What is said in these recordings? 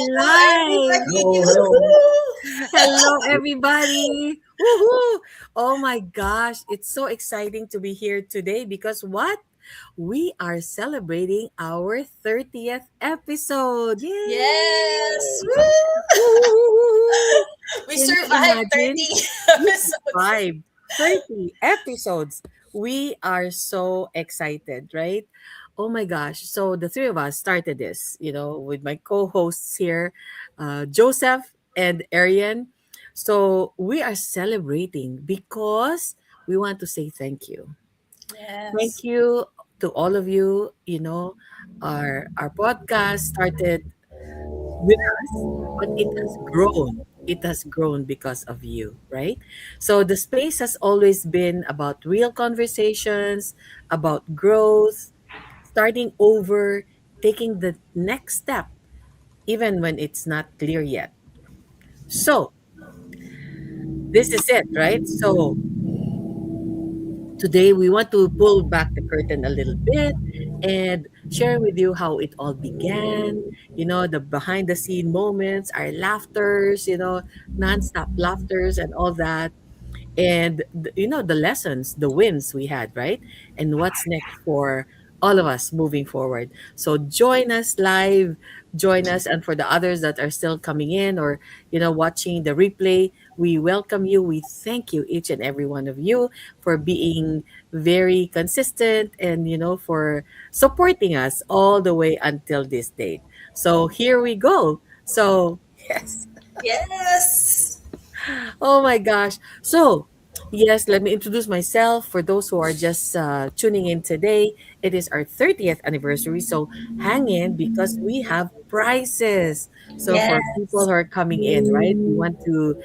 Hello, live. everybody. Hello, hello. Hello, everybody. Woohoo! Oh my gosh, it's so exciting to be here today because what? We are celebrating our 30th episode. Yes. Yay! Woo! Woo! We Can you survived imagine? 30 We episodes. survived 30 episodes. We are so excited, right? Oh my gosh. So the three of us started this, with my co-hosts here, Joseph and Arian. So we are celebrating because we want to say thank you. Thank Yes. you to all of you. Our podcast started with us, but it has grown. It has grown because of you, right? So the space has always been about real conversations, about growth, starting over, taking the next step, even when it's not clear yet. So this is it, right? So today, we want to pull back the curtain a little bit and share with you how it all began, the behind the scene moments, our laughters, nonstop laughters and all that. And, the lessons, the wins we had, right? And what's next for all of us moving forward. So join us live, join us. And for the others that are still coming in or, watching the replay, we welcome you. We thank you, each and every one of you, for being very consistent and, for supporting us all the way until this date. So here we go. So, yes. Yes. Oh my gosh. So, yes, let me introduce myself for those who are just tuning in today. It is our 30th anniversary. So, hang in because we have prizes. So, for people Yes. who are coming in, right, we want to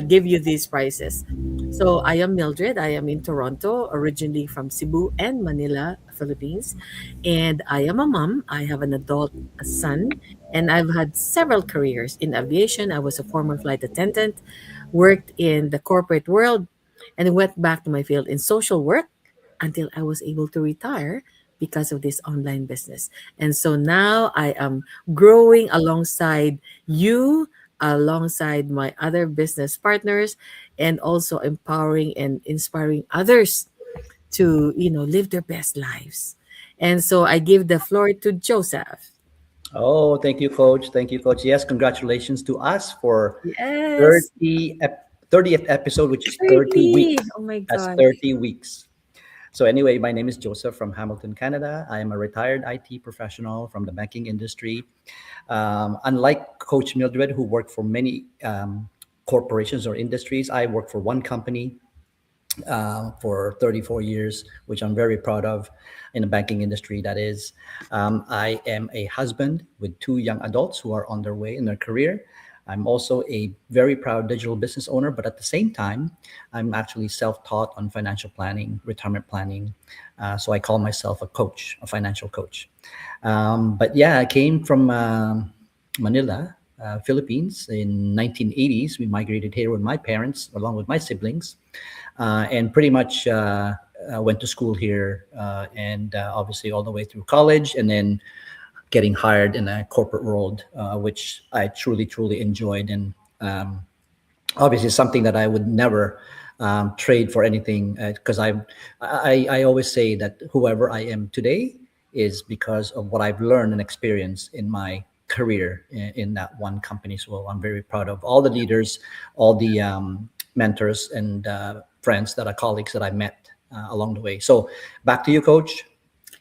give you these prizes. So, I am Mildred. I am in Toronto, originally from Cebu and Manila, Philippines. And I am a mom. I have an adult son. And I've had several careers in aviation. I was a former flight attendant, worked in the corporate world, and went back to my field in social work until I was able to retire because of this online business. And so now I am growing alongside you, alongside my other business partners, and also empowering and inspiring others to, live their best lives. And so I give the floor to Joseph. Oh, thank you, Coach. Thank you, Coach. Yes, congratulations to us for Yes, 30th episode, which is 30 30. weeks. Oh my That's gosh. 30 weeks. So anyway, my name is Joseph from Hamilton, Canada. I am a retired IT professional from the banking industry. Unlike Coach Mildred, who worked for many corporations or industries, I work for one company for 34 years, which I'm very proud of in the banking industry. That is, I am a husband with two young adults who are on their way in their career. I'm also a very proud digital business owner, but at the same time, I'm actually self taught on financial planning, retirement planning. So I call myself a coach, a financial coach. But yeah, I came from Manila, Philippines in 1980s. We migrated here with my parents, along with my siblings, and pretty much went to school here, and obviously all the way through college, and then getting hired in a corporate world, which I truly, truly enjoyed, and obviously something that I would never trade for anything, because I always say that whoever I am today is because of what I've learned and experienced in my career in that one company. So I'm very proud of all the leaders, all the mentors and friends that are colleagues that I met along the way. So back to you, Coach.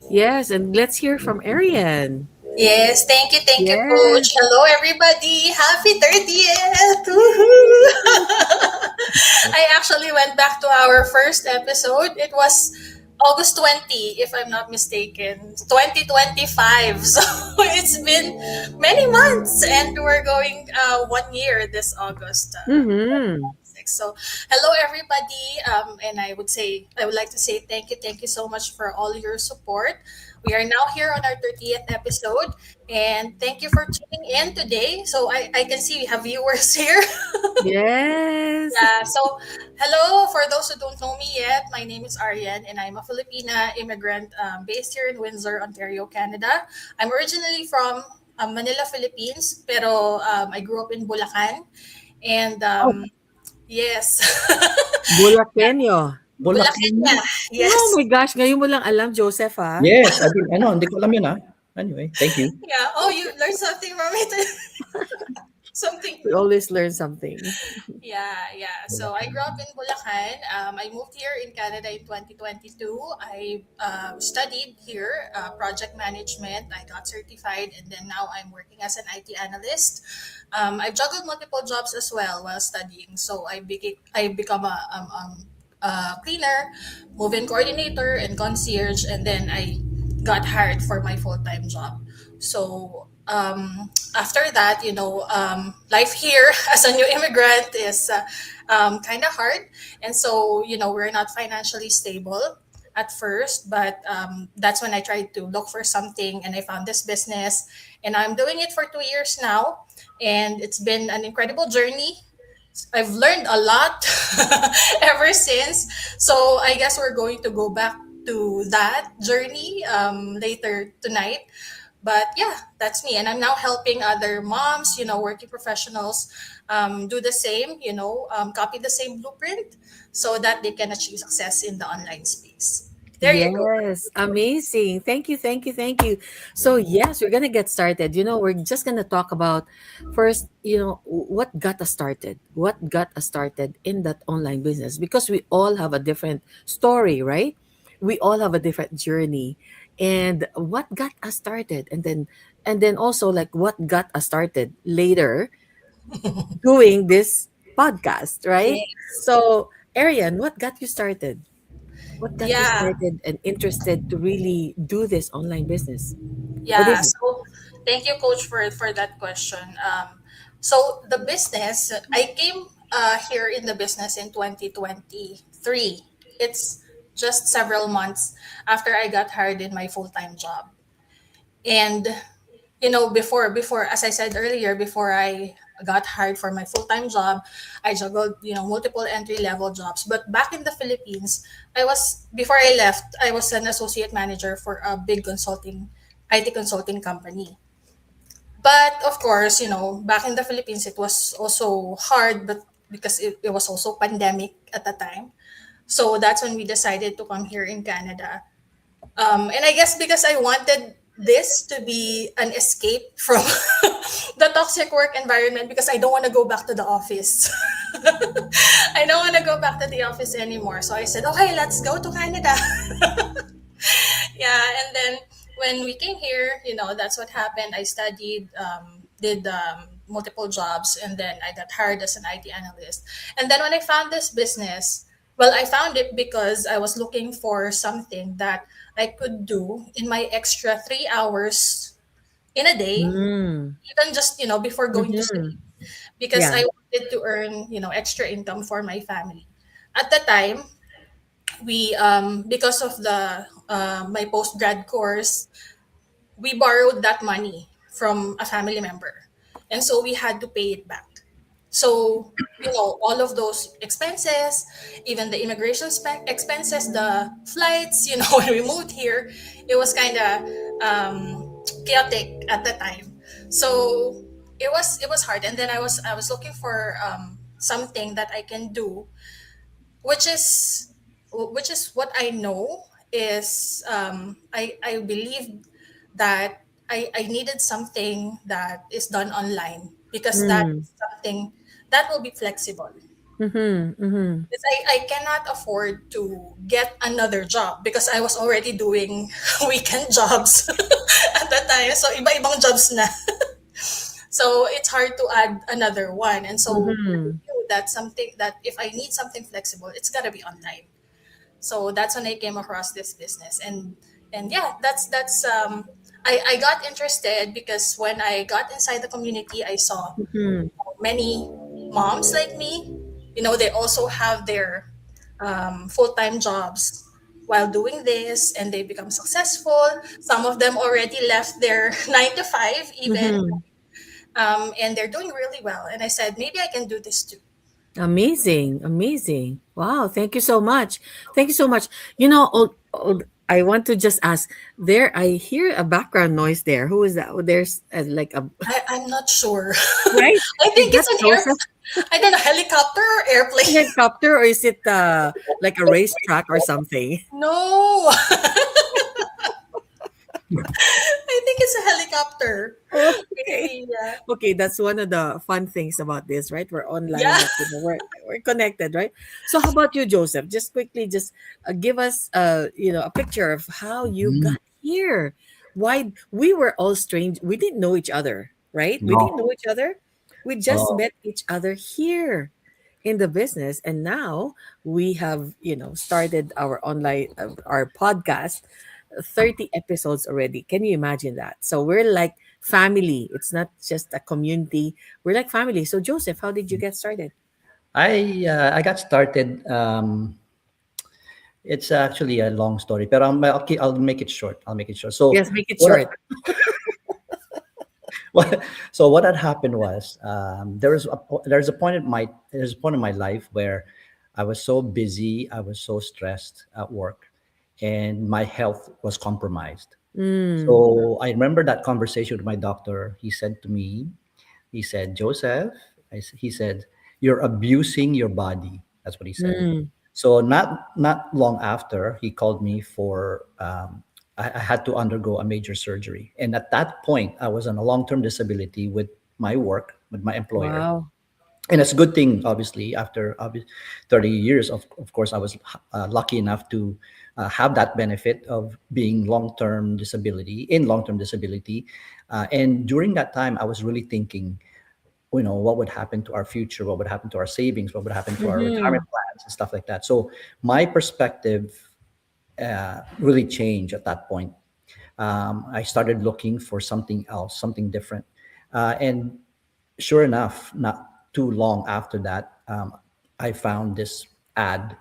Yes, and let's hear from Arian. Yes. Thank you, Coach. Yes. Hello, everybody. Happy 30th. Woohoo. I actually went back to our first episode. It was August 20, if I'm not mistaken, 2025. So it's been many months, and we're going 1 year this August. Mm-hmm. So, hello everybody, and I would like to say thank you so much for all your support. We are now here on our 30th episode, and thank you for tuning in today. So, I can see we have viewers here. Yes. Yeah, so hello, for those who don't know me yet, my name is Arian and I'm a Filipina immigrant based here in Windsor, Ontario, Canada. I'm originally from Manila, Philippines, pero I grew up in Bulacan. And Oh, yes, Bulakenyo. Bulacan, Bulacan. Oh yes. my gosh, ngayon mo lang alam, Joseph, ha? Yes, ano, hindi ko alam yun, ah. Anyway, thank you. Yeah. Oh, you learned something from it. Something We new. always learn something. Yeah, yeah. So I grew up in Bulacan. I moved here in Canada in 2022. I studied here project management. I got certified, and then now I'm working as an IT analyst. I've juggled multiple jobs as well while studying. So I become a cleaner, move-in coordinator, and concierge, and then I got hired for my full-time job. So after that, life here as a new immigrant is kind of hard. And so, we're not financially stable at first, but that's when I tried to look for something and I found this business. And I'm doing it for 2 years now. And it's been an incredible journey. I've learned a lot ever since. So I guess we're going to go back to that journey later tonight. But yeah, that's me. And I'm now helping other moms, working professionals do the same, copy the same blueprint so that they can achieve success in the online space. There you go. Yes, amazing. Thank you, thank you, thank you. So, yes, we're going to get started. We're just going to talk about first, what got us started. What got us started in that online business? Because we all have a different story, right? We all have a different journey. And what got us started? And then also like what got us started later doing this podcast, right? Yes. So, Arian, what got you started? What got you Yeah. started and interested to really do this online business? What Yeah. is it? So thank you, Coach, for that question. So the business, I came here in the business in 2023. It's just several months after I got hired in my full-time job. And before, as I said earlier, before I got hired for my full-time job, I juggled multiple entry-level jobs. But back in the Philippines, before I left, I was an associate manager for a big IT consulting company. But of course, back in the Philippines, it was also hard, but because it was also pandemic at the time. So that's when we decided to come here in Canada. And I guess because I wanted this to be an escape from the toxic work environment, because I don't want to go back to the office. I don't want to go back to the office anymore. So I said, okay, let's go to Canada. Yeah, and then when we came here, that's what happened. I studied, did multiple jobs, and then I got hired as an IT analyst. And then when I found this business, well, I found it because I was looking for something that I could do in my extra 3 hours in a day, Mm. even just, before going to sleep, Mm-hmm. because Yeah. I wanted to earn, extra income for my family. At the time, we because of the my post grad course, we borrowed that money from a family member, and so we had to pay it back. So all of those expenses, even the immigration expenses, the flights, when we moved here, it was kind of chaotic at the time. So it was hard, and then I was looking for something that I can do, which is what I know is, I believe that I needed something that is done online, because that Mm. is something that will be flexible. Mm-hmm. Mm-hmm. Because I cannot afford to get another job, because I was already doing weekend jobs at the time. So iba-ibang jobs na. So it's hard to add another one. And so I Mm-hmm. knew that something that if I need something flexible, it's gotta be online. So that's when I came across this business. And yeah, I got interested because when I got inside the community, I saw Mm-hmm. many moms like me. They also have their full-time jobs while doing this, and they become successful. Some of them already left their 9 to 5 even, Mm-hmm. and they're doing really well. And I said, maybe I can do this too. Amazing, amazing. Wow, thank you so much. Thank you so much. I want to just ask. There, I hear a background noise there. Who is that? Oh, there's like a I'm not sure. right. I Is think that it's an air. Joseph I don't know, helicopter or airplane. helicopter, or is it like a racetrack or something? No, I think it's a helicopter. Okay. Maybe, yeah. Okay, that's one of the fun things about this, right? We're online, Yeah. but we're connected, right? So, how about you, Joseph? Just quickly, just give us, a picture of how you Mm, got here. Why we were all strange. We didn't know each other, right? We didn't no. know each other. We just Oh, met each other here in the business, and now we have, started our online, our podcast. 30 episodes already. Can you imagine that? So we're like family. It's not just a community. We're like family. So Joseph, how did you get started? I got started. It's actually a long story, but I'll make it short. I'll make it short. So Yes, make it what short. what had happened was there's a point in my life where I was so busy, I was so stressed at work, and my health was compromised. Mm, So I remember that conversation with my doctor. He said to me, he said, Joseph, he said, you're abusing your body. That's what he said. mm, So not long after, he called me for I had to undergo a major surgery, and at that point, I was on a long-term disability with my work with my employer, wow. and it's a good thing. Obviously, after 30 years, of course, I was lucky enough to have that benefit of being long-term disability, and during that time, I was really thinking, what would happen to our future, what would happen to our savings, what would happen to our Mm-hmm. retirement plans and stuff like that. So my perspective really changed at that point. I started looking for something else, something different, and sure enough, not too long after that, I found this ad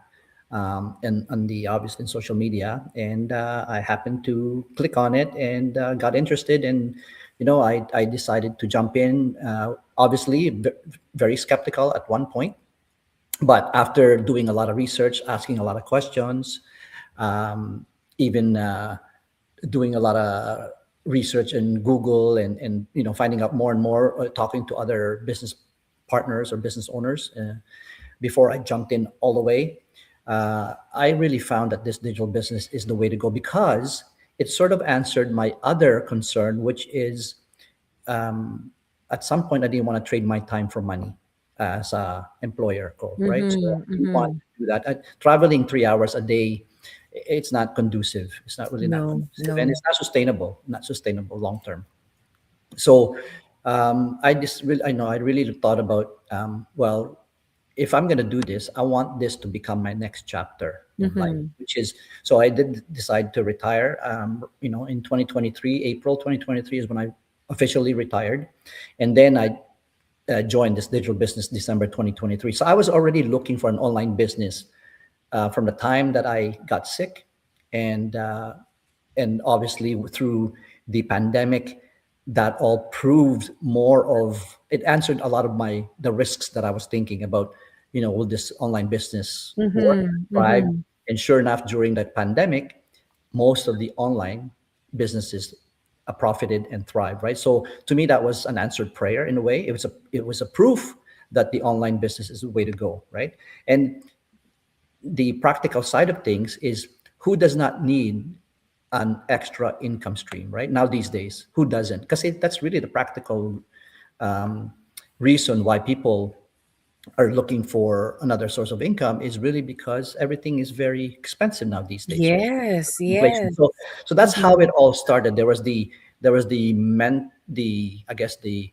in on the obviously in social media, and I happened to click on it and got interested, and I decided to jump in. Obviously, very skeptical at one point, but after doing a lot of research, asking a lot of questions, um, even doing a lot of research in Google, and finding out more and more, talking to other business partners or business owners before I jumped in all the way. I really found that this digital business is the way to go because it sort of answered my other concern, which is at some point I didn't want to trade my time for money as a employer code, right? So Mm-hmm. I didn't want Mm-hmm. to do that. Traveling 3 hours a day, it's not conducive. It's not really not No, conducive, and no. it's not sustainable long term. So I know I really thought about well, if I'm going to do this, I want this to become my next chapter in life, Mm-hmm. which is so I did decide to retire. In 2023, April 2023 is when I officially retired, and then I joined this digital business December 2023. So I was already looking for an online business from the time that I got sick, and obviously through the pandemic, that all proved more of it answered a lot of the risks that I was thinking about. Will this online business work, Mm-hmm. thrive? Mm-hmm. And sure enough, during that pandemic, most of the online businesses profited and thrived. Right. So to me, that was an answered prayer in a way. It was a proof that the online business is the way to go. Right. And the practical side of things is who does not need an extra income stream right now these days, who doesn't? Because that's really the practical um, reason why people are looking for another source of income is really because everything is very expensive now these days, right? Yes, Inflation. yes. So that's how Mm-hmm. it all started. There was the I guess the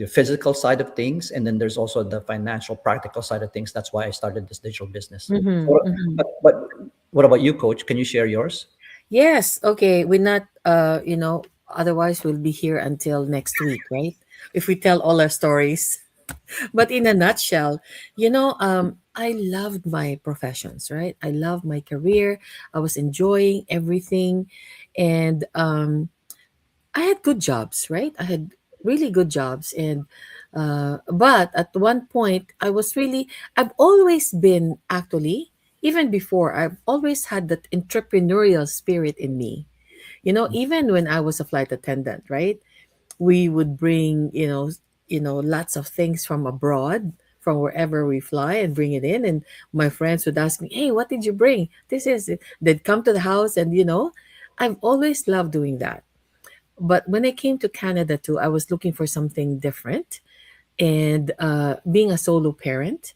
physical side of things, and then there's also the financial practical side of things. That's why I started this digital business. Mm-hmm. So, Mm-hmm. but what about you, coach? Can you share yours? Yes, okay. We're not otherwise we'll be here until next week, right? If we tell all our stories. But in a nutshell, I loved my professions, right? I loved my career. I was enjoying everything. And I had good jobs, right? I had really good jobs. And but at one point, I've always been actually even before, I've always had that entrepreneurial spirit in me. Even when I was a flight attendant, right? We would bring, lots of things from abroad, from wherever we fly, and bring it in. And my friends would ask me, "Hey, what did you bring? This is it." They'd come to the house, and I've always loved doing that. But when I came to Canada too, I was looking for something different. And being a solo parent,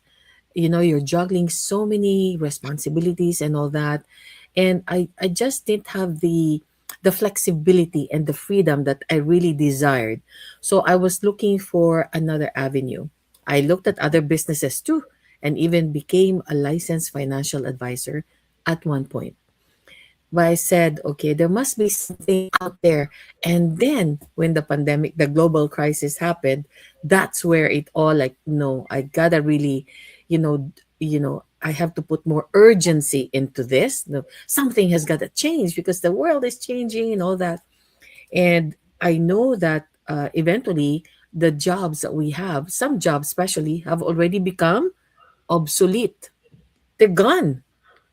you're juggling so many responsibilities and all that. And I just didn't have the flexibility and the freedom that I really desired. So I was looking for another avenue. I looked at other businesses too, and even became a licensed financial advisor at one point. But I said, okay, there must be something out there. And then when the pandemic, the global crisis happened, that's where it all, like, no, I gotta really, I have to put more urgency into this. No, something has got to change because the world is changing and all that. And I know that eventually the jobs that we have, some jobs especially, have already become obsolete. They're gone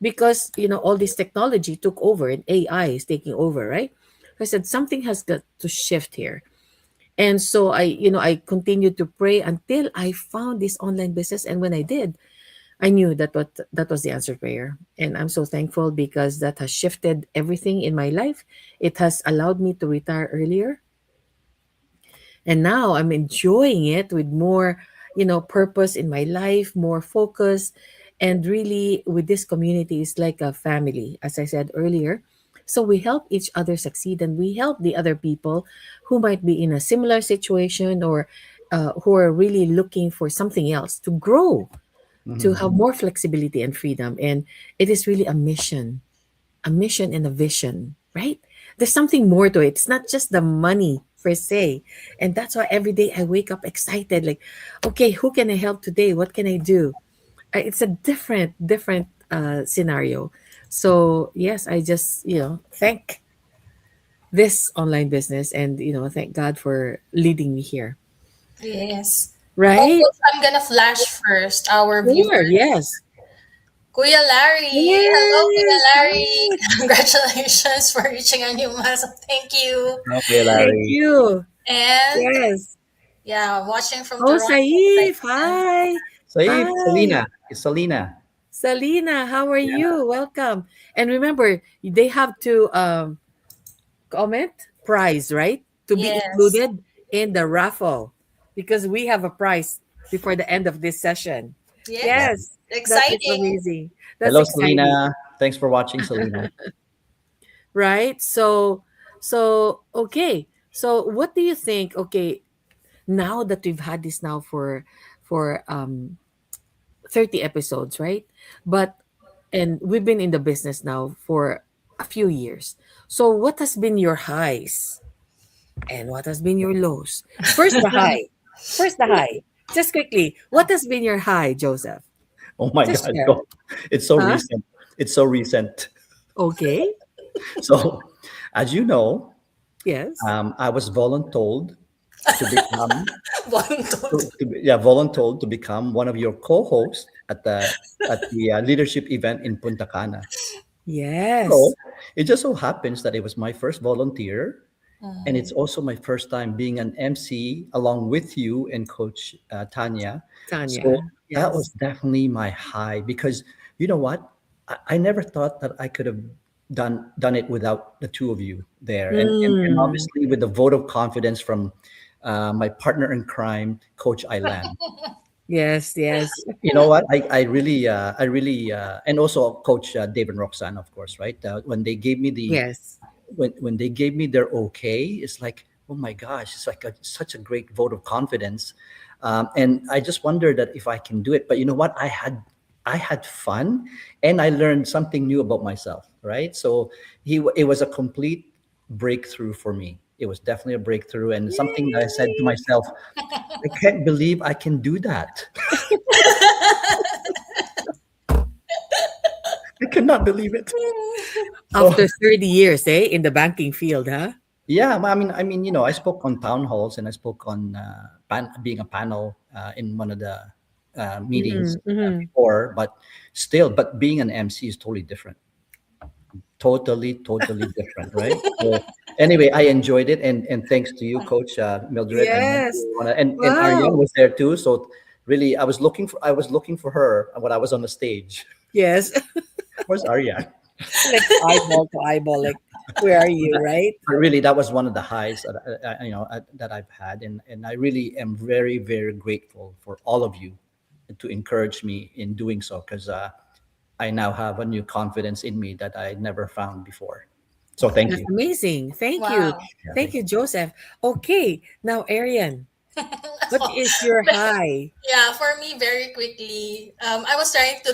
because all this technology took over and AI is taking over, right? I said something has got to shift here. And so I continued to pray until I found this online business. And when I did, I knew that was the answered prayer. And I'm so thankful because that has shifted everything in my life. It has allowed me to retire earlier, and now I'm enjoying it with more purpose in my life, more focus. And really, with this community, it's like a family, as I said earlier. So we help each other succeed, and we help the other people who might be in a similar situation, or who are really looking for something else to grow, to Mhm. have more flexibility and freedom. And it is really a mission and a vision, right? There's something more to it. It's not just the money per se. And that's why every day I wake up excited, like, okay, who can I help today? What can I do? It's a different scenario. So yes, I just thank this online business, and thank God for leading me here. Yes. Oh, Right? I'm gonna flash first our Sure. viewers. Yes. Kuya Larry. Hello, Kuya Yes. Larry. Yes. Congratulations for reaching a new milestone. Thank you. Okay, Thank Larry. you. And Yes. yeah, watching from Oh, Toronto. Saif. Hi. Saif, Hi. Selena. It's Selena. Salina, how are Yeah. you? Welcome. And remember, they have to comment prize, right? To be Yes. included in the raffle because we have a prize before the end of this session. Yeah. Yes. Yes, that is Exciting. amazing. That's Hello, exciting, Selena. Thanks for watching, Selena. right? So okay. So what do you think? Okay, now that we've had this now for 30 episodes, right? But and we've been in the business now for a few years. So what has been your highs and what has been your lows? First the high. First the high. Just quickly, what has been your high, Joseph? Oh my Just God. share. It's so Huh? recent. It's so recent. Okay. So, as you know, Yes. I was voluntold to become Bondod. voluntold to become one of your co-hosts at the leadership event in Punta Cana. So Yes. it just so happens that it was my first volunteer, and it's Mhm. also my first time being an MC along with you and Coach Tanya. So Tanya. that was Yes. definitely my high because you know what? I never thought that I could have done it without the two of you there, and Mm. obviously with the vote of confidence from my partner in crime, Coach Ilan. Yes, yes. You know what? And also Coach Dave and Roxanne, of course, right? When they gave me Yes. when they gave me their okay, it's like, oh my gosh, it's like such a great vote of confidence. And I just wondered that if I can do it. But you know what? I had fun, and I learned something new about myself. Right? So it was a complete breakthrough for me. It was definitely a breakthrough, and something that I said to Yay. myself, I can't believe I can do that. I cannot believe it. So After 30 years, in the banking field, huh? yeah, I mean, I spoke on town halls and I spoke on being a panel in one of the meetings Mm-hmm. before, but still, but being an MC is totally different. Totally different, right? So anyway, I enjoyed it, and thanks to you, Coach Mildred, and Yes. and Ariane Wow. was there too. So really, I was looking for her when I was on the stage. Yes. Where's Ariane? Like eyeball to eyeball. Like, where are you, right? But really, that was one of the highs that that I've had, and I really am very very grateful for all of you to encourage me in doing so, because I now have a new confidence in me that I never found before. So thank That's you. amazing. Thank you. Wow. Yeah, Thank thank you, you. Joseph. Okay. Now, Arian, what is your high? Yeah, for me, very quickly, I was trying to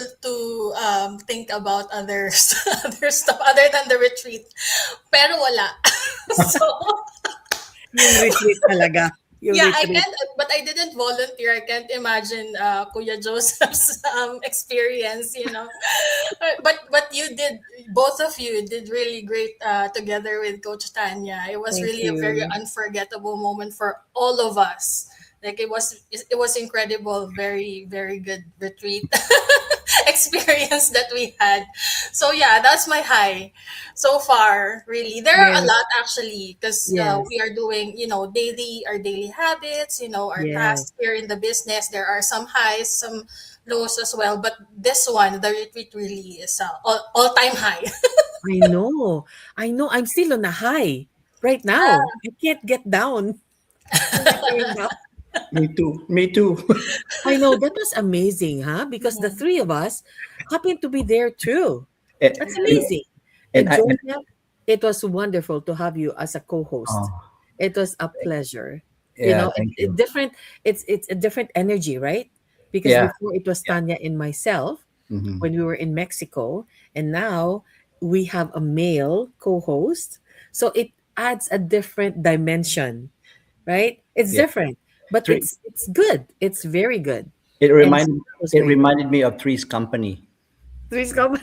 think about others, other stuff other than the retreat, pero wala. So Yung retreat talaga. Yung yeah, I retreat. can't, but I didn't volunteer. I can't imagine Kuya Joseph's experience, you know. But you did, both of you did really great together with Coach Tanya. It was Thank really a very you. unforgettable moment for all of us. Like it was incredible, very very good retreat experience that we had. So yeah, that's my high so far. Really, there are a Yes. lot actually because Yes. we are doing our daily habits, our Yes. tasks here in the business. There are some highs, some lows as well. But this one, the retreat, really is all time high. I know. I know. I'm still on a high right now. I can't get down. I'm not going down. Me too. Me too. I know that was amazing, huh? Because the three of us happened to be there too. and, That's and, amazing. and And I and, Joseph, it was wonderful to have you as a co-host. oh, It was a pleasure. You yeah, know, thank it you. different. It's a different energy, right? Because Yeah, before it was yeah. Tanya and myself Hmm. when we were in Mexico, and now we have a male co-host. So it adds a different dimension, right? It's Yeah. different, but Three. it's good. It's very good, It and so reminded that was it great. reminded me of Three's Company. Please come.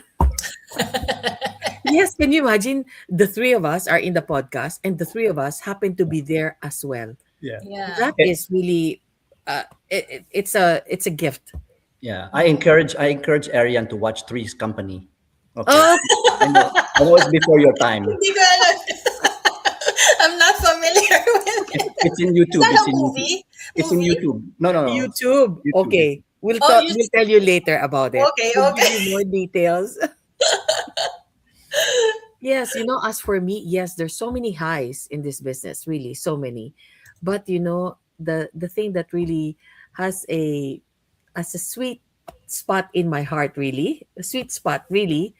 Yes, can you imagine the three of us are in the podcast, and the three of us happen to be there as well. Yeah. Yeah. That It, is really, it's a gift. yeah. I encourage Ariane to watch Three's Company. Okay. Oh, I know it's before your time. Hindi ko alam. I'm not familiar with it. It's in Is YouTube. that It's a in YouTube. movie? It's in Movie? YouTube. No, no, no. YouTube. YouTube. Okay, we'll Oh, talk. you. We'll tell you later about it. Okay, We'll give okay. you more details. Yes, as for me, yes, there's so many highs in this business, really, so many. But the thing that really has a sweet spot in my heart, really, a sweet spot, really,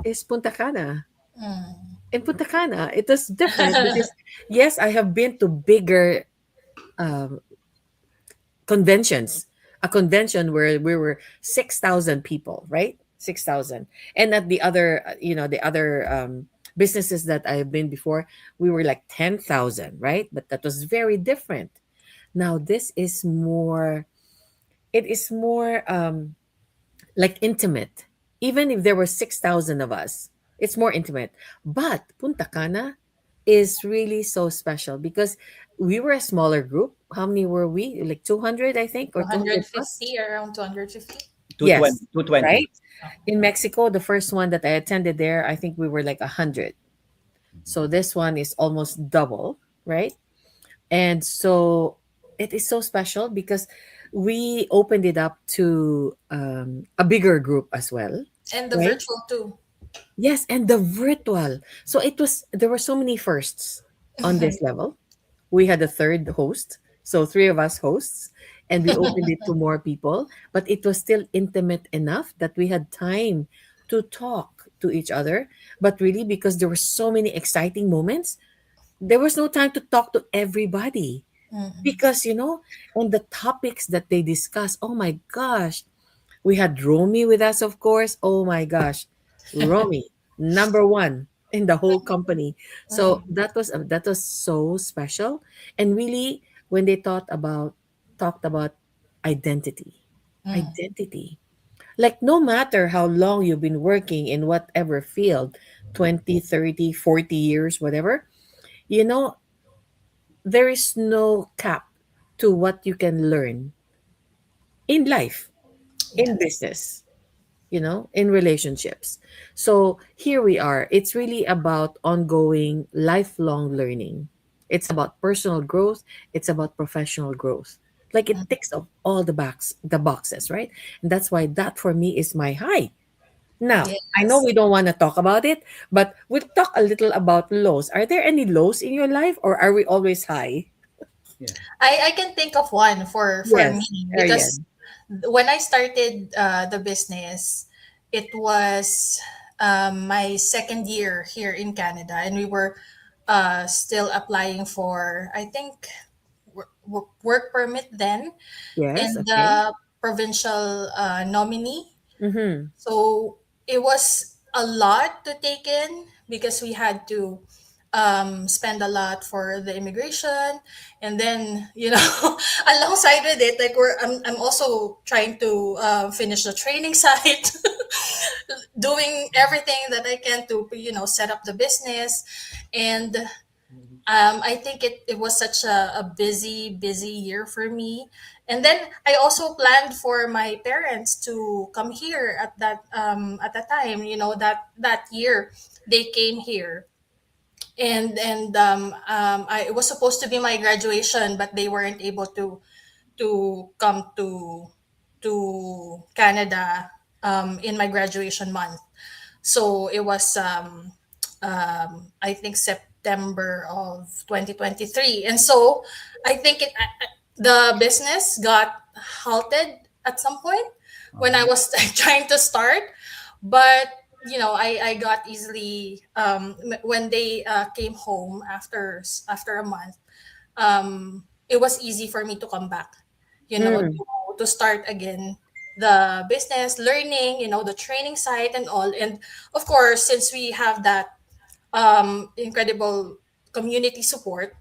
is Punta Cana. Mm. In Punta Cana, it was different because yes, I have been to bigger um, conventions. A convention where we were 6,000 people, right? 6,000. And at the other, the other businesses that I've been before, we were like 10,000, right? But that was very different. Now this is more. It is more like intimate. Even if there were 6,000 of us, it's more intimate. But Punta Cana is really so special because we were a smaller group. How many were we? Like 200, I think, or 200 plus? 250, around 250. 220. Yes, 220. right? In Mexico, the first one that I attended there, I think we were like 100. So this one is almost double, right? And so it is so special because we opened it up to a bigger group as well, And the right? virtual too. Yes, and the virtual. So there were so many firsts on this level. We had a third host, so three of us hosts, and we opened it to more people, but it was still intimate enough that we had time to talk to each other. But really, because there were so many exciting moments, there was no time to talk to everybody Mhm. because and the topics that they discuss, oh my gosh, we had Romy with us, of course. Oh my gosh, Romy, number one in the whole company. So Mm. that was so special, and really, when they talked about identity, Mm. identity. Like no matter how long you've been working in whatever field, 20, 30, 40 years, whatever, you know, there is no cap to what you can learn in life. in Yes. business, in relationships. So here we are. It's really about ongoing, lifelong learning. It's about personal growth. It's about professional growth. Like it Mhm. ticks off all the boxes, right? And that's why that for me is my high. Now, I know Yes. we don't want to talk about it, but we'll talk a little about lows. Are there any lows in your life, or are we always high? Yeah. I can think of one for Yes, me because Arian. when I started the business, it was my second year here in Canada, and we were still applying for, I think, work permit then, Yes, and okay. the provincial nominee. Mm-hmm. So it was a lot to take in because we had to spend a lot for the immigration, and then alongside with it, like I'm also trying to finish the training site, doing everything that I can to set up the business, and I think it was such a busy year for me. And then I also planned for my parents to come here at that time, that year they came here. It was supposed to be my graduation, but they weren't able to come to Canada in my graduation month. So it was I think September of 2023. And so I think the business got halted at some point when I Uh-huh. was trying to start. But I got easily when they came home after a month. It was easy for me to come back, Mm. to start again the business, learning, the training site and all. And of course, since we have that incredible community support,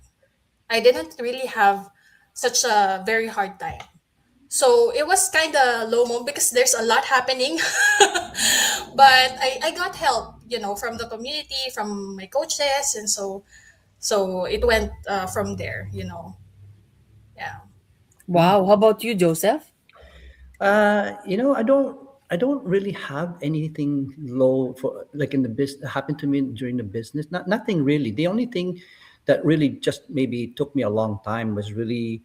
I didn't really have such a very hard time. So it was kind of low moment because there's a lot happening. But I got help, from the community, from my coaches. And so it went from there, yeah. Wow. How about you, Joseph? I don't really have anything low for like in the business happened to me during the business. Nothing really. The only thing that really just maybe took me a long time was really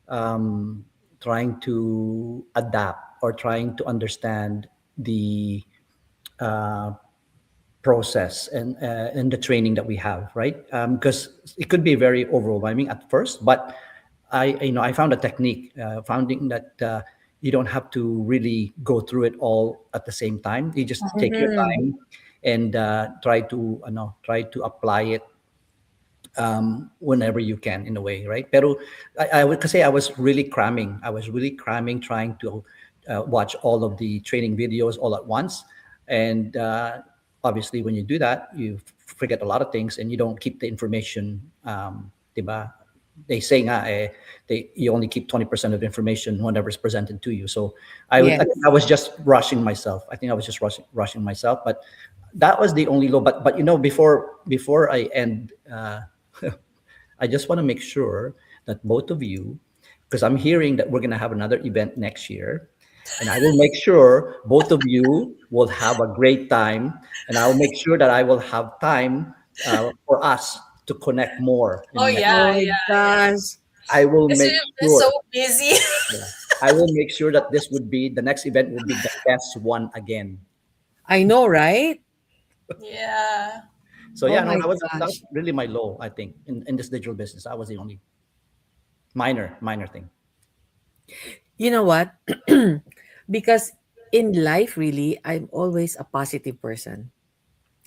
um, trying to adapt or trying to understand the uh, process and the training that we have, right? Because it could be very overwhelming at first, but I found a technique, finding that you don't have to really go through it all at the same time. You just take your Mm-hmm. time and try to apply it whenever you can in a way, right? Pero I would say I was really cramming. I was really cramming, trying to watch all of the training videos all at once. And obviously, when you do that, you forget a lot of things and you don't keep the information. Diba? They say nga, you only keep 20% of information whenever it's presented to you. So I think Yes. I was just rushing myself. I think I was just rushing myself. But that was the only low. But before I end. I just want to make sure that both of you, because I'm hearing that we're going to have another event next year, and I will make sure both of you will have a great time, and I will make sure that I will have time for us to connect more Oh in next. Oh yeah, my yeah, yeah. gosh. I will Because make we've been sure. so busy. Yeah, I will make sure that this would be the next event will be the best one again. I know, right? Yeah. So Oh yeah, no, my that was gosh. really my low. I think in this digital business, that was the only minor thing. You know what? Because in life, really, I'm always a positive person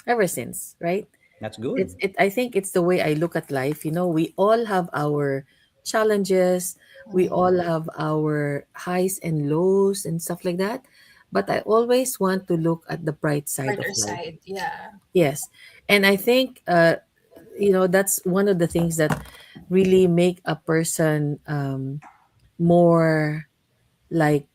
ever since, right? That's It's good. it. I think it's the way I look at life. We all have our challenges. We Mhm. all have our highs and lows and stuff like that. But I always want to look at the bright side of Brighter life. side, yeah. Yes, and I think that's one of the things that really make a person more like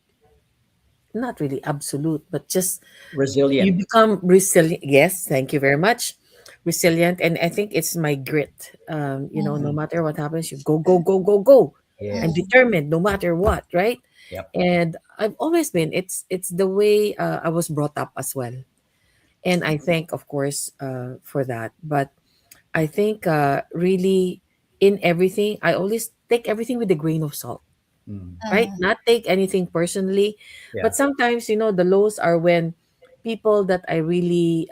not really absolute, but just you Resilient. become resilient. Yes, thank you very much. Resilient, and I think it's my grit. No Mhm. matter what happens, you go, go, go, go, go. Yes. I'm determined no matter what, right? Yep. And I've always been. It's the way I was brought up as well, and I thank, of course, for that. But I think really in everything, I always take everything with a grain of salt, Mm. right? Mhm. Not take anything personally, Yeah. but sometimes the lows are when people that I really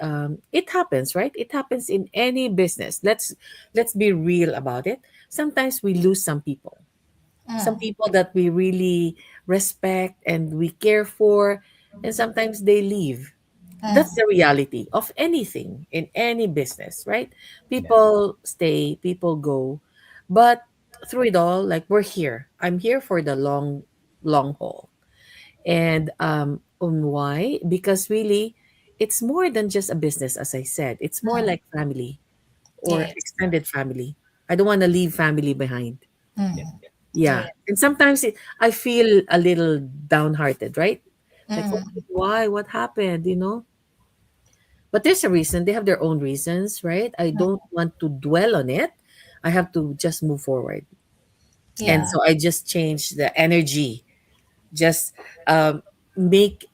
it happens, right? It happens in any business. Let's be real about it. Sometimes we lose some Mm. people that we really respect and we care for, and sometimes they leave. That's Mm. the reality of anything in any business, right? Yeah. People stay, people go, but through it all, like we're here. I'm here for the long haul. And on why? Because really, it's more than just a business, as I said. It's more Mm. like family or Yes. Yeah. extended family. I don't want to leave family behind. Yeah. Mm. Yeah. Yeah. And sometimes I feel a little downhearted, right? Like, oh, Mm. why? What happened? But there's a reason. They have their own reasons, right? I Mm. don't want to dwell on it. I have to just move forward. And Yeah. so I just change the energy. Just um, make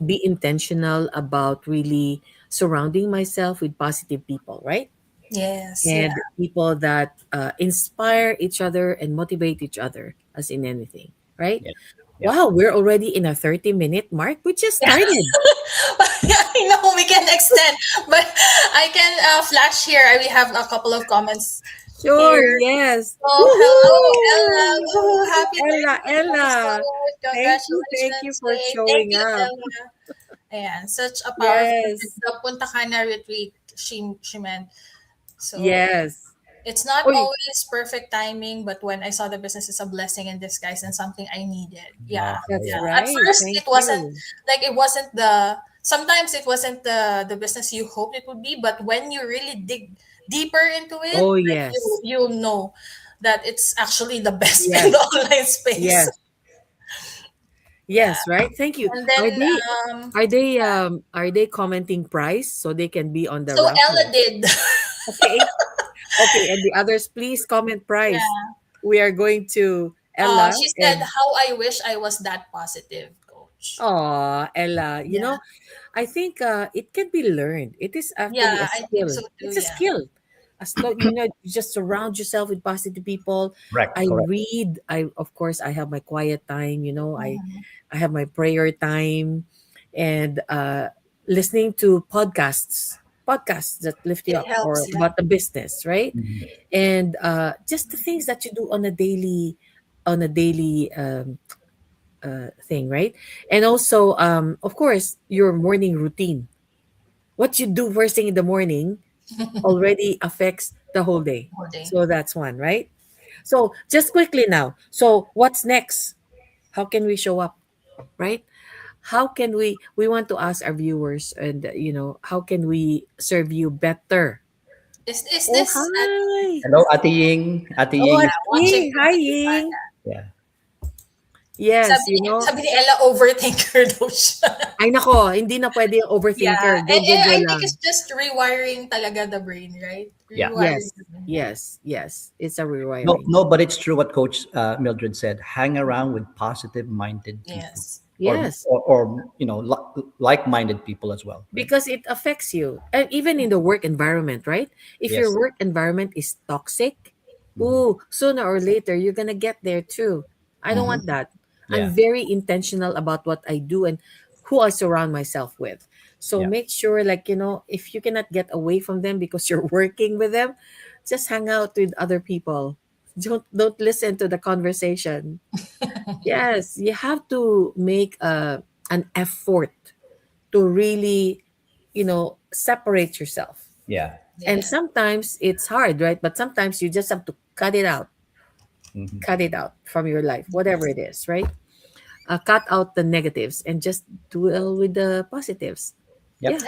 be intentional about really surrounding myself with positive people, right? Yes. Yeah. And people that inspire each other and motivate each other, as in anything, right? Yeah. Yep. Wow, we're already in a 30-minute mark. We just started. I know we can extend, but I can flash here. We have a couple of comments Sure, here. yes. So, hello, Ella. Woohoo! Woo, happy Ella, 30th Ella. episode. Thank you Congratulations, for Faye. Thank showing you, up. Ella. Ayan, such a powerful Yes, the Punta Cana retreat she meant. So, yes. it's not Oy, always perfect timing, but when I saw the business, it's a blessing in disguise and something I needed. Wow. Yeah, that's yeah. Yeah. At right. first, Thank it wasn't you. like it wasn't the. Sometimes it wasn't the business you hoped it would be, but when you really dig deeper into it, Oh, like yes. you know that it's actually the best in the Yes, online space. yes, Yeah, yes, right. Thank you. and Are then they are they commenting price so they can be on the so raffle? Ella did. Okay. Okay, and the others, please comment price. Yeah. We are going to Ella She said, and "How I wish I was that positive, coach." Ella. Yeah, I think it can be learned. It is actually a yeah, I think skill. so too. It's a Yeah. skill. As long you just surround yourself with positive people. Correct. I Correct. read. I Of course I have my quiet time. Mhm. I have my prayer time, and listening to podcasts that lift you It up or helps. Yeah. about the business, right? Mhm. And just the things that you do on a daily thing, right? And also, of course, your morning routine. What you do first thing in the morning already affects the whole day. Whole day. So that's one, right? So just quickly now. So what's next? How can we show up, right? How can we want to ask our viewers, and how can we serve you better? Is Oh, this hi. Hello, Ate Ying. Ate Oh, Ying yeah, is watching Ying. from Hi, Pakistan? Ying. yeah. Yes, Sabi ni Ella overthinker daw siya. ay nako, hindi na pwede yung Yeah, overthinker. Go, and go, go I think lang. it's just rewiring talaga the brain, right? Yeah. Rewiring Yes, the brain. yes, yes. It's a No, rewiring. no, but it's true what Coach Mildred said. Hang around with positive-minded people, Yes. Yes, or like-minded people as well. Right? because it affects you. And even in the work environment, right? If your Yes. work environment is toxic, Mhm. ooh, sooner or later you're gonna get there too. I don't Mhm. want that. I'm Yeah. very intentional about what I do and who I surround myself with. So Yeah. make sure, like, if you cannot get away from them because you're working with them, just hang out with other people. Don't listen to the conversation. Yes, you have to make an effort to really, separate yourself. Yeah. And Yeah. sometimes it's hard, right? But sometimes you just have to Hmm. cut it out from your life, whatever it is, right? Cut out the negatives and just dwell with the positives. Yep. Yeah,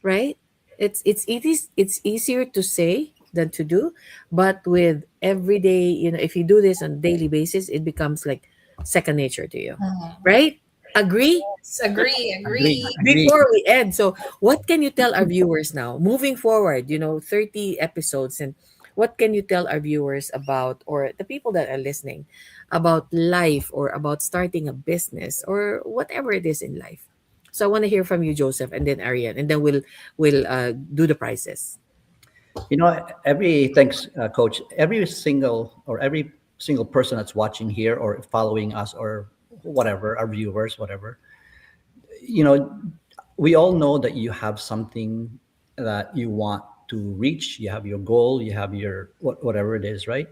right. It's easier to say than to do, but with everyday, if you do this on a daily basis, it becomes like second nature to you, Mhm. right? Agree? Yes, agree, Agree. agree. Agree. Before we end, so what can you tell our viewers now moving forward, 30 episodes, and what can you tell our viewers about, or the people that are listening, about life or about starting a business or whatever it is in life? So I want to hear from you, Joseph, and then Ariane, and then we'll do the prizes. Every thanks, Coach. Every single person that's watching here or following us or whatever, our viewers, whatever, you know, we all know that you have something that you want to reach. You have your goal. You have your whatever it is, right?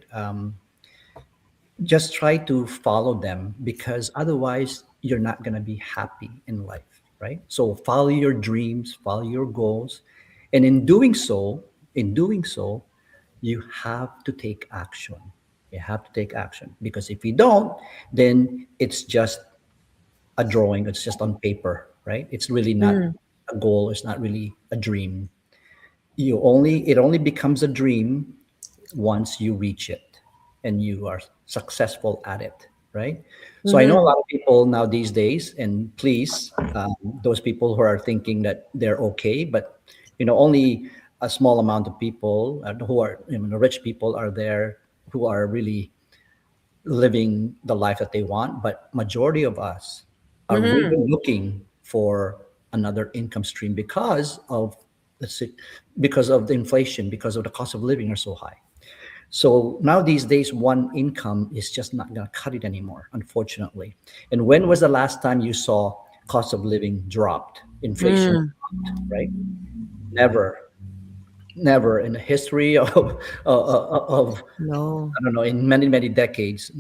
Just try to follow them because otherwise you're not going to be happy in life, right? So follow your dreams, follow your goals, and in doing so you have to take action. You have to take action because if you don't, then it's just a drawing, it's just on paper, right? It's really not Mm, a goal, it's not really a dream. It only becomes a dream once you reach it and you are successful at it, right? So I know a mm-hmm, lot of people now these days, and please, those people who are thinking that they're okay, but only a small amount of people who are, rich people are there who are really living the life that they want. But majority of us are mm-hmm. really looking for another income stream because of the inflation, because of the cost of living are so high. So now these days, one income is just not going to cut it anymore, unfortunately. And when was the last time you saw cost of living dropped, inflation Mm, dropped, right? Never, never in the history of no. I don't know, in many, many decades,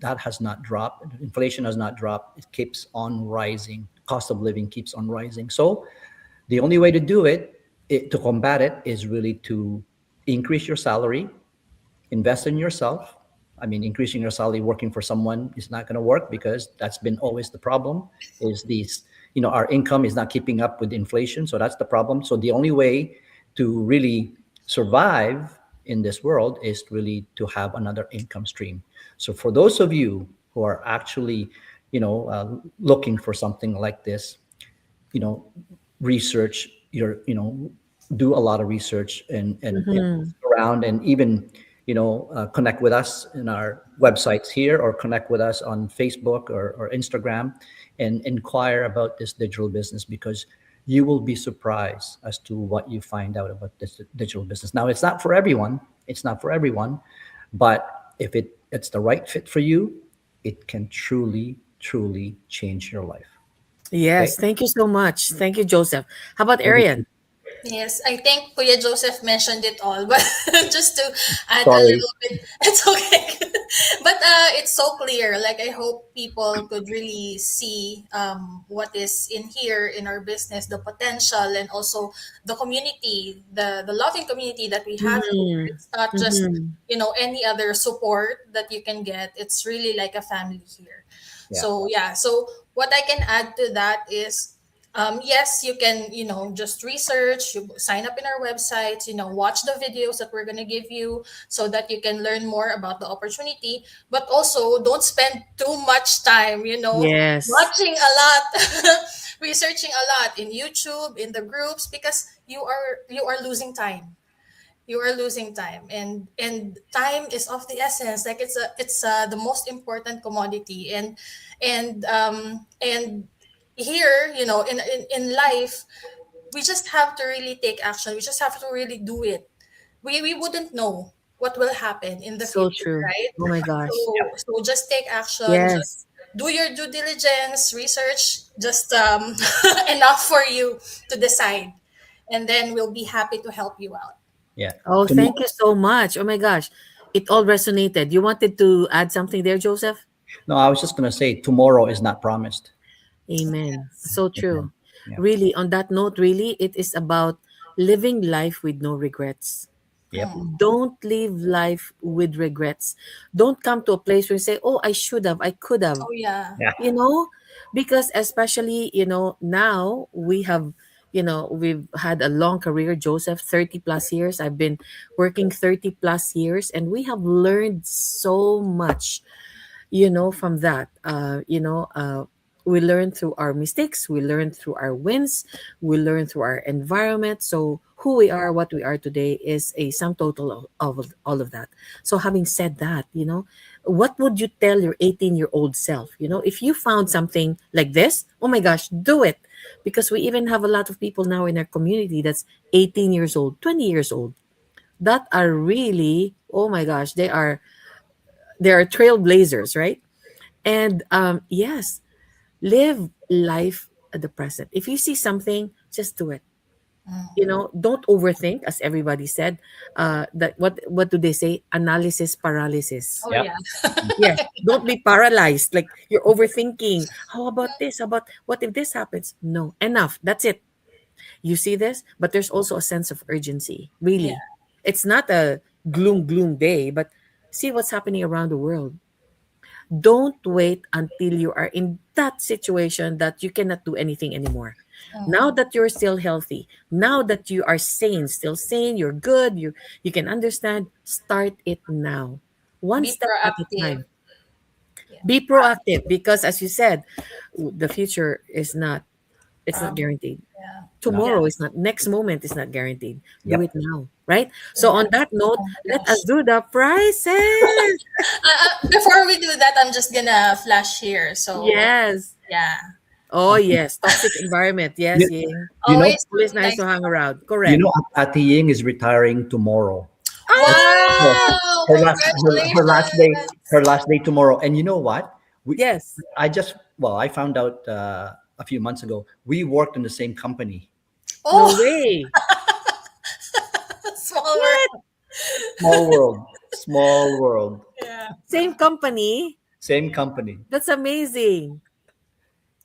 that has not dropped. Inflation has not dropped. It keeps on rising. Cost of living keeps on rising. So the only way to do it to combat it is really to increase your salary, invest in yourself. I mean, increasing your salary working for someone is not going to work because that's been always the problem. Is these, our income is not keeping up with inflation, so that's the problem. So the only way to really survive in this world is really to have another income stream. So for those of you who are actually, looking for something like this, you know research your do a lot of research and Mm-hmm. around, and even connect with us in our websites here, or connect with us on Facebook or Instagram, and inquire about this digital business, because you will be surprised as to what you find out about this digital business. Now, it's not for everyone, but if it's the right fit for you, it can truly, truly change your life. Okay. Yes, thank you so much. Thank you, Joseph. How about Ariane? Yes, I think Kuya Joseph mentioned it all, but just to add a Sorry. little bit, it's okay. But it's so clear. Like, I hope people could really see what is in here in our business, the potential, and also the community, the loving community that we have here. Mm-hmm. It's not just Mm-hmm. any other support that you can get. It's really like a family here. Yeah. So yeah. So what I can add to that is, yes, you can, just research, you sign up in our website, watch the videos that we're going to give you so that you can learn more about the opportunity. But also, don't spend too much time, Yes. watching a lot, researching a lot in YouTube, in the groups, because you are losing time. You are losing time, and time is of the essence. Like, it's the most important commodity, and here, in life, we just have to really take action. We just have to really do it. We wouldn't know what will happen in the So future, true. right? Oh my gosh. So just take action. Just Yes. do your due diligence, research, just enough for you to decide, and then we'll be happy to help you out. Yeah. Oh, thank Tomorrow, you so much. Oh my gosh. It all resonated. You wanted to add something there, Joseph? no, I was just going to say tomorrow is not promised. Amen. So Amen. true. Yeah. Really, on that note, really, it is about living life with no regrets. Yep. Don't live life with regrets. Don't come to a place where you say, oh, I should have, I could have. Oh yeah. Yeah. you know because especially now we've had a long career, Joseph, 30 plus years. I've been working 30 plus years, and we have learned so much from that. We learn through our mistakes, we learn through our wins, we learn through our environment. So who we are, what we are today is a sum total of all of that. So having said that, what would you tell your 18-year-old self? If you found something like this, oh my gosh, do it. Because we even have a lot of people now in our community that's 18 years old, 20 years old, that are really, oh my gosh, they are trailblazers, right? And yes, live life at the present. If you see something, just do it. Don't overthink, as everybody said. That what do they say? Analysis paralysis. Oh Yep. yeah. Yes, don't be paralyzed. Like you're overthinking. How about this? How about what if this happens? No, enough. That's it. You see this, but there's also a sense of urgency. Yeah. Really, it's not a gloom day, but see what's happening around the world. Don't wait until you are in that situation that you cannot do anything anymore. Now Mm. that you're still healthy, now that you are sane, still sane, you're good, you can understand, start it now. One Be step at a proactive. time. Yeah. Be proactive because as you said, the future is not it's not Um, guaranteed. yeah. No. Yeah. Tomorrow is not, next moment is not guaranteed. Do it Yep. now, right? So Yeah. on that note, Oh my let us gosh. do the prizes. Before we do that, I'm just gonna flash here. So Yes. yeah, Oh, yes. Toxic environment. Yes, You, Ying. you know, always Always nice to nice. hang around. you Correct. know, Ate Ying is retiring tomorrow. Her, Ah! Wow! her Congratulations! last day tomorrow. And you know what? We, Yes. I found out a few months ago. We worked in the same company. No Oh, way. small What? world. Small world, small world, Yeah, Same company? same company. That's amazing.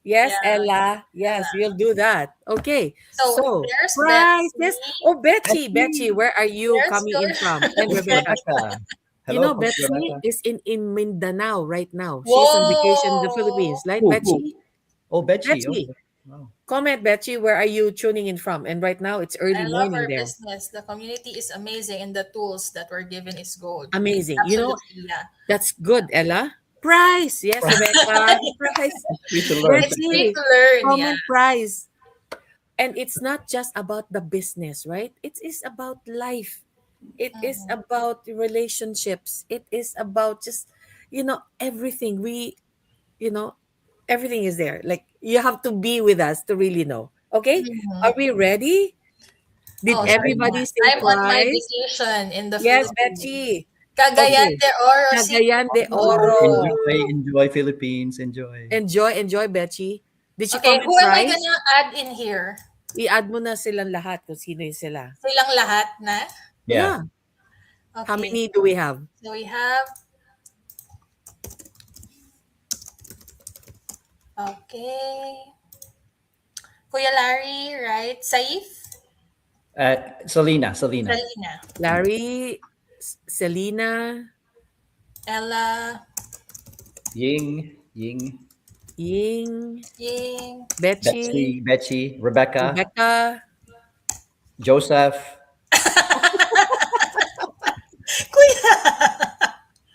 Yes, yeah. Ella. Yes, we'll do that. Okay. So So, there's Betsy. prizes. Oh, Betsy. Betsy, Betsy, where are you There's coming in from? And Coach George. Rebecca. Rebecca. Hello, Coach Betsy Rebecca. is in Mindanao right now. She's on vacation in the Whoa! Philippines, right, Who? Betsy? Oh, Betsy. Betsy, Okay. Wow. comment, Betsy, where are you tuning in from? And right now, it's I early love morning our there. business. The community is amazing, and the tools that we're given is gold. Amazing. Absolutely, yeah. That's good, Ella. Price. Yes, Rebecca. Price. It's free to learn. It's great Betsy, to learn. Yeah. comment price. And it's not just about the business, right? It is about life. It is Mhm. about relationships. It is about just, everything. You know, everything is there. Like you have to be with us to really know. Okay? Are Mhm. we ready? Did Oh, sorry. everybody say I'm on my price? vacation in the Yes, Philippines. Betsy. Cagayan Okay. de Oro City. Cagayan de Oh, Oro. enjoy, enjoy Philippines. Enjoy. Enjoy, Betsy. Did she Okay, comment who am I price? gonna add in here? I-add mo na silang lahat kung sino yung sila. Silang lahat na? Yeah. Yeah. How Okay. many do we have? So we have, okay. Kuya Larry, right? Saif? Selena. Selena. Salina. Larry, Selena, Ella, Ying. Ying. Ying, Ying. Betsy, Betsy. Rebecca. Rebecca. Joseph. Kuya!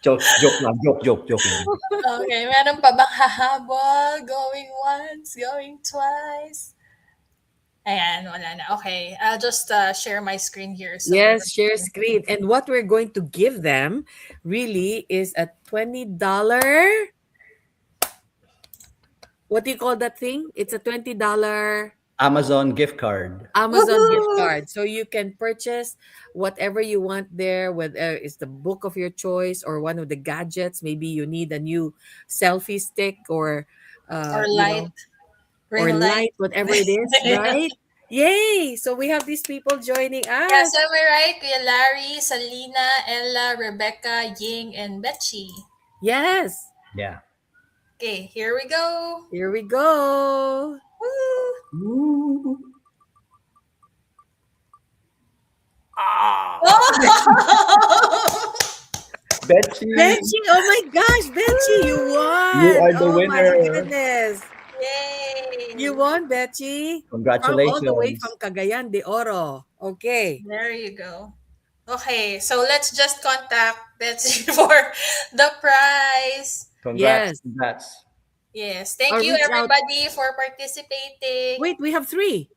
Joke lang. Joking. Okay, meron pa bang hahabol? Going once, going twice? Ayan, wala na. Okay, I'll just share my screen here. So, Yes, share screen. And what we're going to give them really is a $20. What do you call that thing? It's a $20 Amazon gift card. Amazon gift woohoo! card. So you can purchase whatever you want there, whether it's the book of your choice or one of the gadgets. Maybe you need a new selfie stick or, Or light, or ring light. light, whatever it is, right? Yay! So we have these people joining Yeah, us. so am I right? Kuya Larry, Salina, Ella, Rebecca, Ying, and Betsy. Yes. Yeah. Okay, here we go. Here we go. Woo! Ooh. Oh! Betsy. Betsy, oh my gosh, Betsy, you won. You are the Oh my winner. goodness. Yay! You won, Betsy. From all the way Congratulations. from Cagayan de Oro. Okay. There you go. Okay, so let's just contact Betsy for the prize. Congrats. Yes. Congrats. Yes. Thank Or you, reach out. everybody, for participating. Wait, we have three.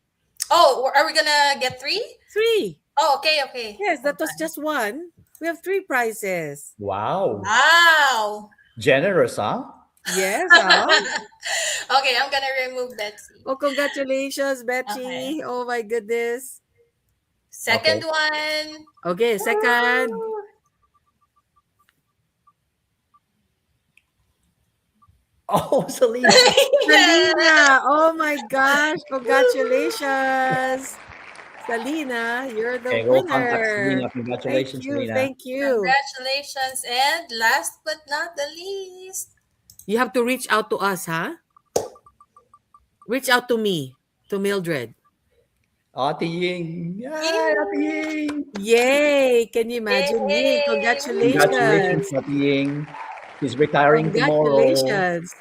Oh, are we gonna get three? Three. Oh, okay, okay. Yes, Hold that was on. just one. We have three prizes. Wow. Wow. Generous, huh? Yes, Okay, I'm gonna remove Betsy. Oh, congratulations, Okay. Betchy. Oh my goodness. Second Okay. one. Okay, second. Woo! Oh, Selena. Yeah. Salina. Oh my gosh. Congratulations. Salina, you're the Okay, go contact winner. Selena. Thank Congratulations, you. Selena. Thank you. Congratulations. And last but not the least, You have to reach out to us, huh? Reach out to me, to Mildred. Ate Ying. Yay, Ate you. Ying. Yay! Can you imagine? Yay! Yay. Congratulations, Congratulations. Ate Ying. She's retiring tomorrow. Congratulations.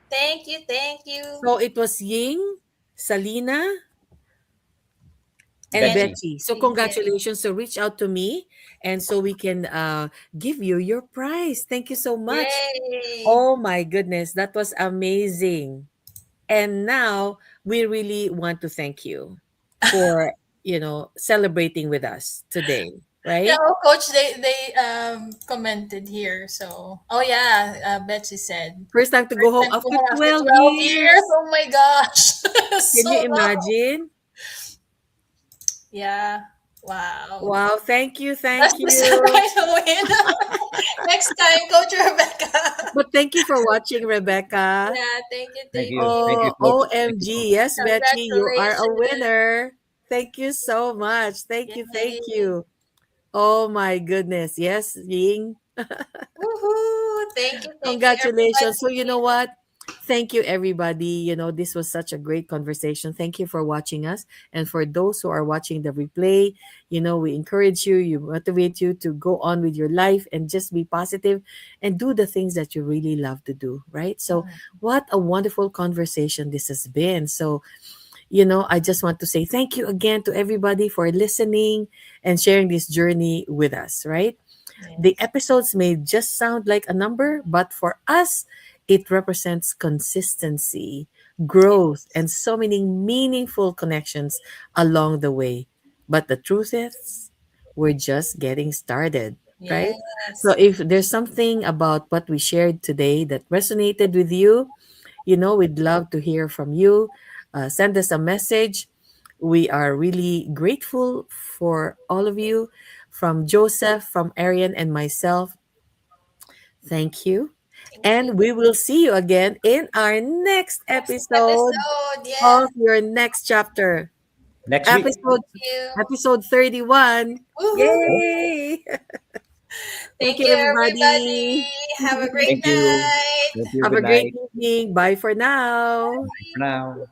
Thank you. Thank you. So it was Ying, Salina, and And Betchy. Betty. So yes. congratulations. So reach out to me and so we can give you your prize. Thank you so much. Yay. Oh my goodness, that was amazing. And now we really want to thank you for, celebrating with us today, Yeah, right? oh, coach, they commented here. So, oh yeah, Betsy said First time to go first home time to after have after 12 12 years. years. Oh my gosh, Can so you long. imagine? Yeah, wow. Wow, thank you, That's thank the you. surprise win. Next time, Coach Rebecca. But thank you for watching, Rebecca. Yeah, thank you, Thank thank you. Thank you, Oh, you. Coach. Thank you, OMG. Coach. Yes, Betchy, you are a Congratulations. winner. Thank you so much. Thank you, thank Yay. you. Oh my goodness. Yes, Ying. Woohoo. Thank you, Congratulations. So, you know everybody. what? Thank you, everybody. This was such a great conversation. Thank you for watching us. And for those who are watching the replay, we encourage you, you motivate you to go on with your life and just be positive and do the things that you really love to do, right? So, what a wonderful conversation this has been. So, I just want to say thank you again to everybody for listening and sharing this journey with us, right? The Yes. episodes may just sound like a number, but for us, it represents consistency, growth, and Yes. so many meaningful connections along the way. But the truth is, we're just getting started, right? So Yes. if there's something about what we shared today that resonated with you, we'd love to hear from you. Send us a message. We are really grateful for all of you, from Joseph, from Arian, and myself. Thank you. Thank you. And we will see you again in our next Next episode episode. Yes. of your next chapter. Next week. Episode Thank you. episode 31. Woohoo. Yay! Thank Thank you, you, everybody. everybody. Have a great Thank you. night. Thank you. Have Good a great night. evening. Bye for now. Bye for now.